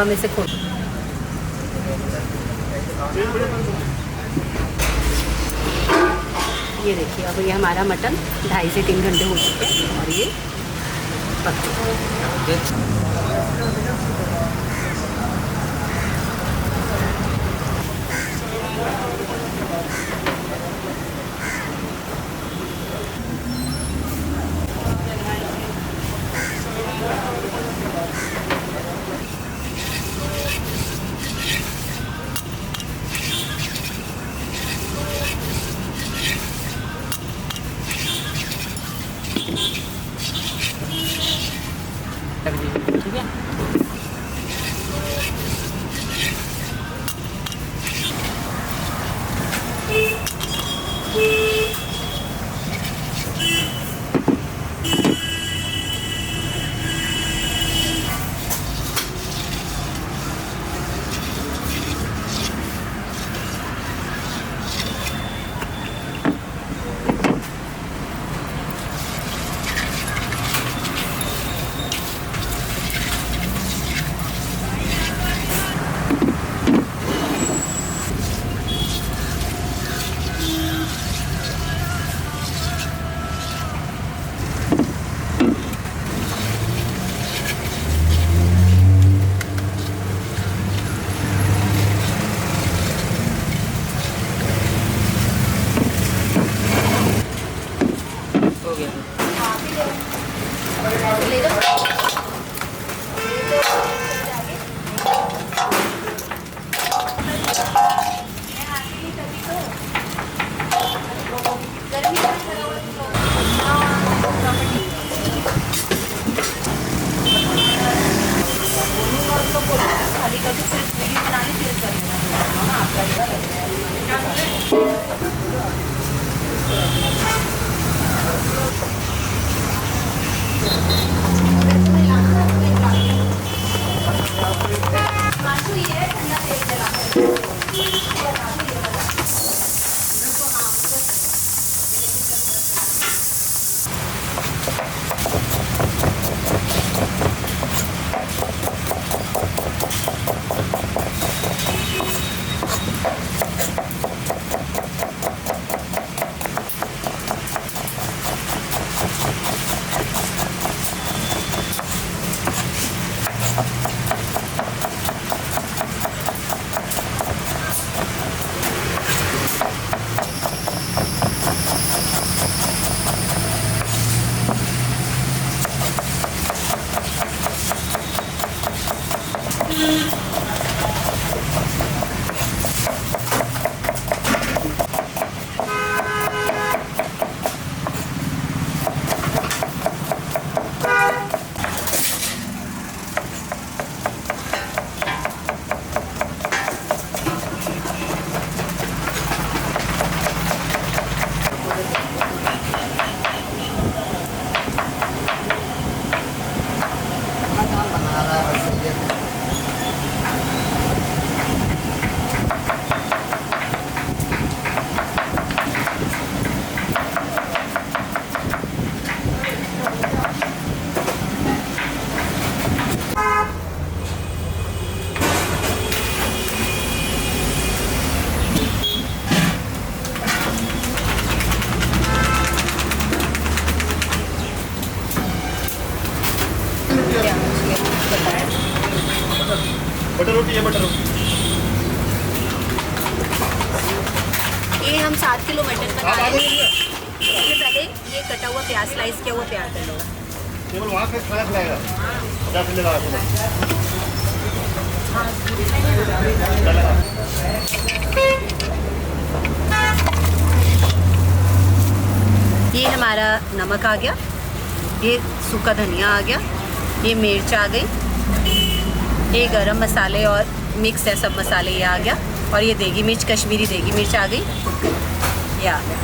हवा में से खोल। ये देखिए, अब ये हमारा मटन 2.5 से 3 घंटे हो चुके हैं और ये पक चुका है। ठीक है, हो गया। बटर रोटी है, बटर रोटी। ये हम 7 किलो मटन बना रहे हैं। इससे पहले ये कटा हुआ प्याज, स्लाइस किया हुआ प्याज डालो। केवल वहाँ से खाना खिलाएगा 50 रुपये लगा ये हमारा नमक आ गया, ये सूखा धनिया आ गया, ये मिर्च आ गई, ये गरम मसाले और मिक्स है सब मसाले, ये आ गया। और ये देगी मिर्च, कश्मीरी देगी मिर्च आ गई, ये आ गया।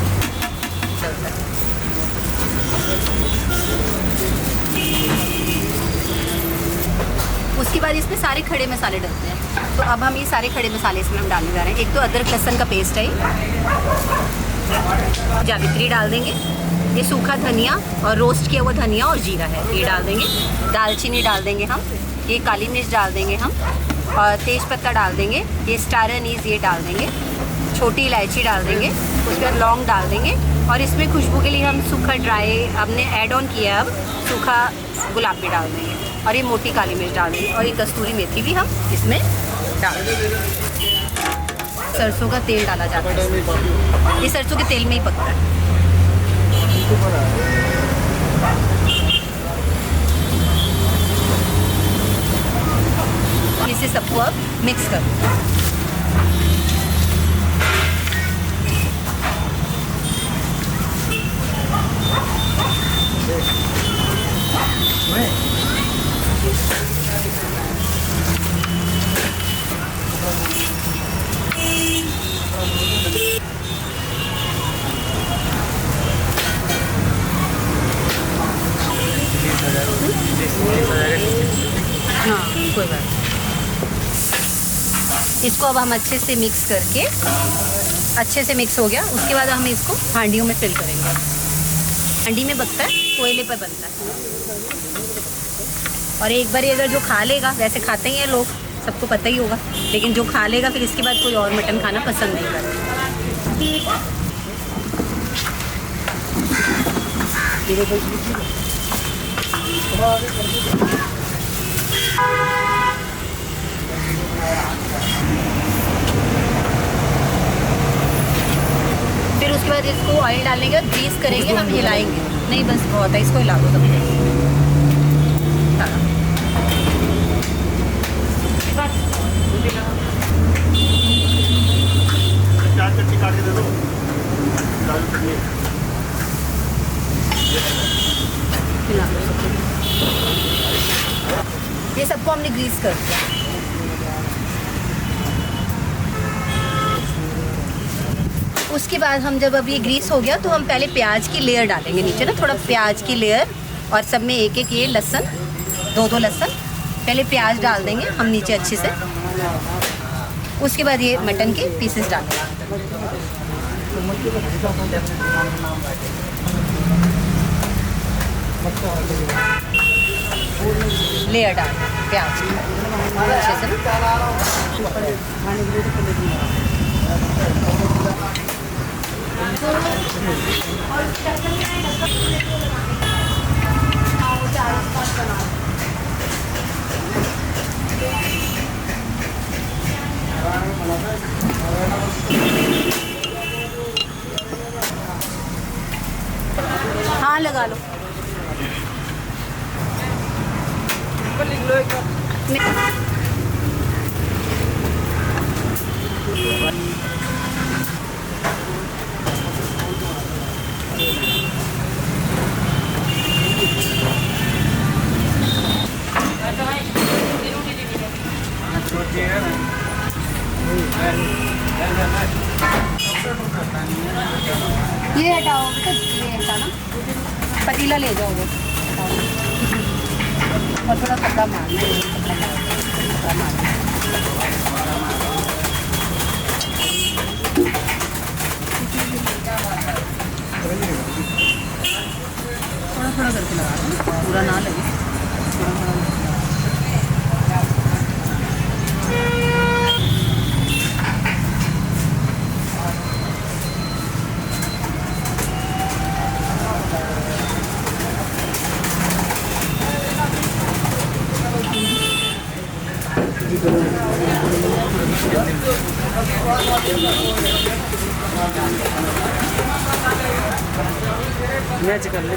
उसके बाद इसमें सारे खड़े मसाले डलते हैं। तो अब हम ये सारे खड़े मसाले इसमें हम डालने जा रहे हैं। एक तो अदरक लहसुन का पेस्ट है, जावित्री डाल देंगे, ये सूखा धनिया और रोस्ट किया हुआ धनिया और जीरा है, ये डाल देंगे। दालचीनी डाल देंगे हम, ये काली मिर्च डाल देंगे हम, और तेज पत्ता डाल देंगे, ये स्टार अनीस ये डाल देंगे, छोटी इलायची डाल देंगे, उसके बाद लौंग डाल देंगे, और इसमें खुशबू के लिए हम सूखा ड्राई हमने ऐड ऑन किया है, अब सूखा गुलाब भी डाल देंगे, और ये मोटी काली मिर्च डाल देंगे, और ये कस्तूरी मेथी भी हम इसमें डाल देंगे। सरसों का तेल डाला जाता है, ये सरसों के तेल में ही पकता है। इसे सबको अब मिक्स कर दो। हाँ कोई बात नहीं। इसको अब हम अच्छे से मिक्स करके, अच्छे से मिक्स हो गया, उसके बाद हम इसको हांडियों में फिल करेंगे। हांडी में पकता है, कोयले पर बनता है, और एक बार अगर जो खा लेगा, वैसे खाते ही हैं लोग, सबको पता ही होगा, लेकिन जो खा लेगा फिर इसके बाद कोई और मटन खाना पसंद नहीं करता। फिर उसके बाद इसको ऑयल डालने के बाद ग्रीस करेंगे, हम हिलाएंगे नहीं, बस बहुत है, इसको हिला दो सब। चार चटनी काट के दे दो, हिला दो सबको। ये सबको हमने ग्रीस कर दिया। उसके बाद हम जब अब ये ग्रीस हो गया तो हम पहले प्याज की लेयर डालेंगे नीचे ना, थोड़ा प्याज की लेयर, और सब में एक एक ये लहसुन, दो लहसुन, पहले प्याज डाल देंगे हम नीचे अच्छे से। उसके बाद ये मटन के पीसेस डालेंगे, लेयर डाल प्याज अच्छे से हाँ लगा लो। ये हटाओ बेटा, ये हटाना, पतीला ले जाओगे और थोड़ा कपड़ा मारना है, कपड़ा मारना। थोड़ा थोड़ा करके लगा दो, पूरा ना लगे, थोड़ा थोड़ा। मैच कर ले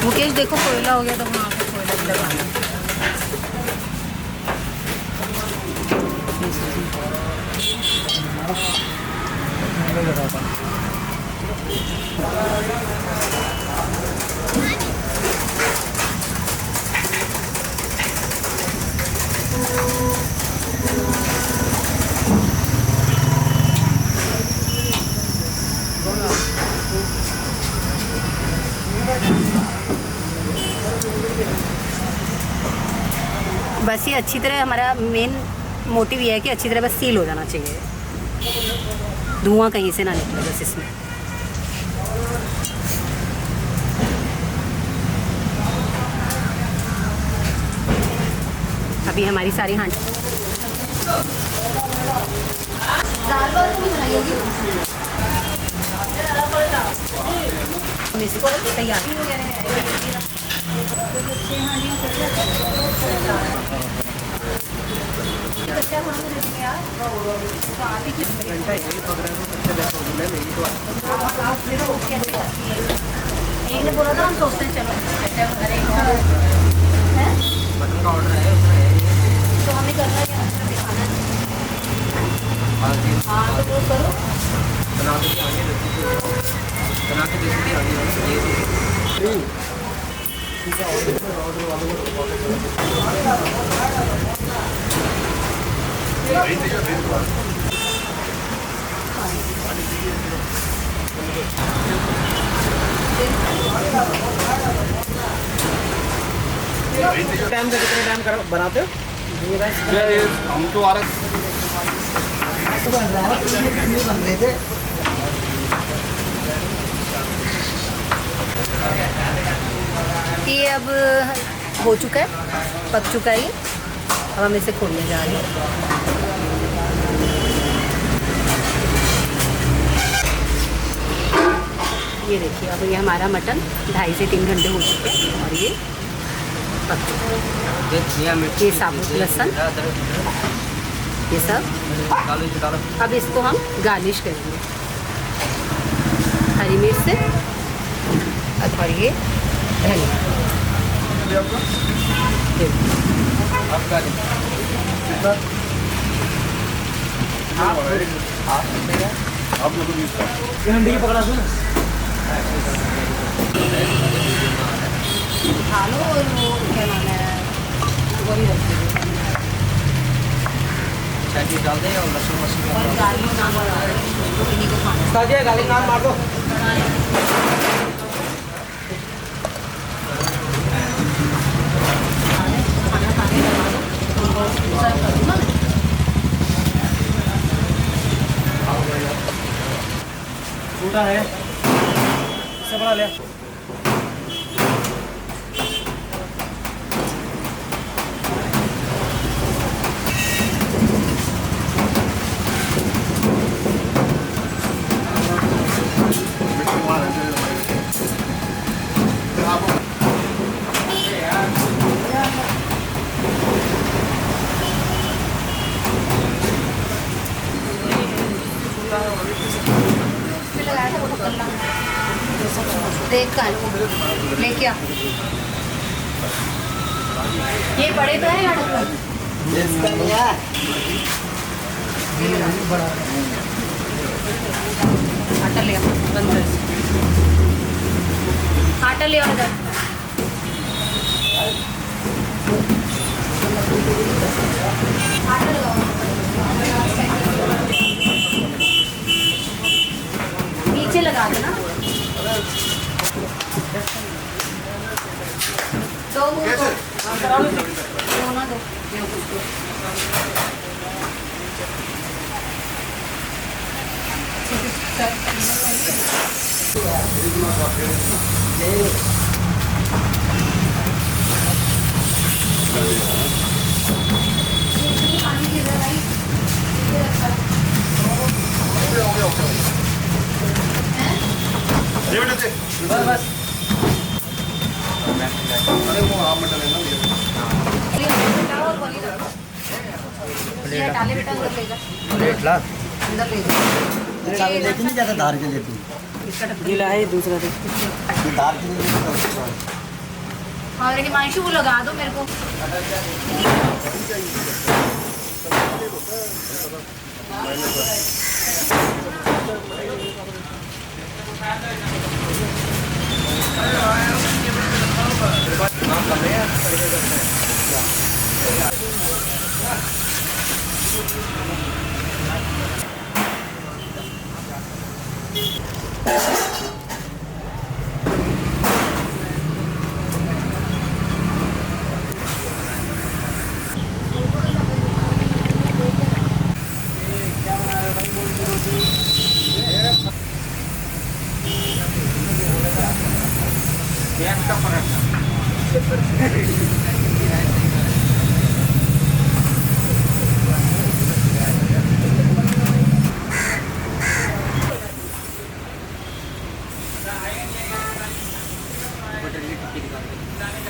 मुकेश देखो कोयला हो गया तो वहाँ पे कोयला भी लगाना। बस ये अच्छी तरह, हमारा मेन मोटिव ये है कि अच्छी तरह बस सील हो जाना चाहिए, धुआं कहीं से ना निकले बस इसमें। अभी हमारी सारी हांडी तैयार। एक ने बोला था हम सोचते हैं चलो बटन का ऑर्डर है उसमें है तो हमें करना है दिखाना है। हाँ तो वो करो, बना के आगे बना के देखिए आगे टाइम से कितने टाइम कर बनाते हो? हम तो आ रहे बन रहे थे। ये अब हो चुका है, पक चुका है ये। अब हम इसे खोलने जा रहे हैं। ये देखिए, अब ये हमारा मटन 2.5 से 3 घंटे हो चुके हैं और ये पक चुका है। ये साबुत लहसुन, ये सब। अब इसको हम गार्निश करेंगे हरी मिर्च से और ये धनिया। आप लोग पकड़ा दो खा लो और वो क्या नाम है वो भी रख दीजिए चाय डाल दें और लहसुन मसाला और गार्लिक नाम और इन्हीं को खाना ताजे गार्लिक नान मार दो। खाना खाने लगा दो उनको सर्व कर दूँगा मैं। छोटा है इससे बड़ा ले। देख कर लेके आ। ये बड़े तो है यार आटा ले बंद कर, आटा ले इधर। आटा लगाओ, नीचे लगा देना। दो ना दो बस अरे वो आप मटन है ना डाले बेटा अंदर लेगा, प्लेट ला अंदर ले लेकिन नहीं जाता धार के लिए तू गीला है दूसरा दे। धार के लिए और हिमांशु वो लगा दो मेरे को। नाम कर रहे हैं